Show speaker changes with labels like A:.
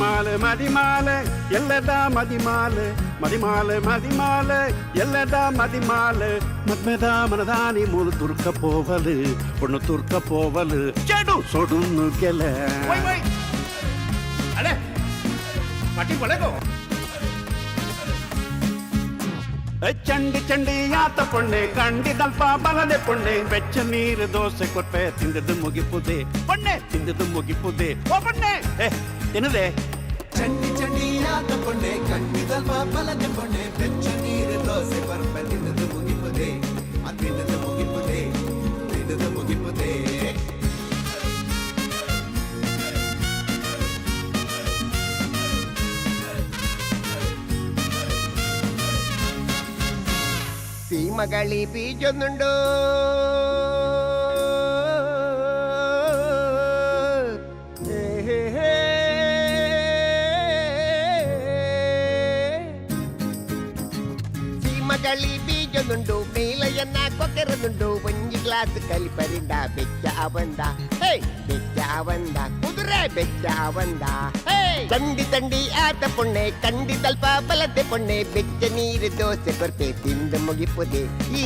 A: ಮದಿಮಾಲೆ ಮದಿಮಾಲೆ ಎಲ್ಲದ ಮದಿಮಾಲೆ ಮದಿಮಾಲೆ ಮದಿಮಾಲೆ ಎಲ್ಲದ ಮದಿಮಾಲೆ ಮದ್ಮೆದ ಮನದಾನಿ ಮೂಲು ತುರ್ಕ ಪೋವಲು ಪೊಣ್ಣು ತುರ್ಕ ಪೋವಲು ಚೆಡು ಸೊಡುನ್ನು ಕೆಲ
B: ಅಲೆ ಪಟ್ಟಿ ಒಳಗೋ
A: ಚಂಡಿ ಚಂಡಿ ಆತ ಪೊಣ್ಣೆ ಕಂಡಿದಲ್ಪ ಬಲದೆ ಪೊಣ್ಣೆ ಬೆಚ್ಚ ನೀರು ದೋಸೆ ಕೊಟ್ಟೆ ತಿಂದದ್ದು ಮುಗಿಪುದೆ ಪೊಣ್ಣೆ ತಿಂದದ್ದು ಮುಗಿಪುದೆ ಓ ಪೊಣ್ಣೆ ಏನದೆ
C: ಚಂಡಿ ಚಂಡಿ ಆತ ಪೊಣ್ಣೆ ಕಂಡಿದಲ್ಪ ಬಲದೆ ಪೊಣ್ಣೆ ಬೆಚ್ಚ ನೀರು ದೋಸೆ ಕೊಟ್ಟೆ ತಿಂದದ್ದು ಮುಗಿಪುದೆ ತಿಂದದ್ದು ಮುಗಿಪುದೆ ತಿಂದದ್ದು ಮುಗಿಪುದೆ
D: ಸೀಮಗಳಿ ಬೀಜೊಂದುಂಡು ಸೀಮಗಳಿ ಬೀಜೊಂದುಂಡು ಮೇಲೆಯನ್ನ ಕೊಕ್ಕೆರದುಂಡು ಒಂಜಿ ಗ್ಲಾಸ್ ಕಲಿಪರಿಂದ ಬೆಚ್ಚ ಅವಂದ ಬೆಚ್ಚ ಅವಂದ ಕುದುರೆ ಬೆಚ್ಚ ಅವಂದ ಚಂಡಿ ತಂಡಿ ಆತ ಪೊಣ್ಣೆ ಕಂಡಿದಲ್ಪ ಬಲದೆ ಪೊಣ್ಣೆ ಬೆಚ್ಚ ನೀರು ದೋಸೆ ಕೊರ್ಪೆ ತಿಂದು ಮುಗಿಪುದೆ ಈ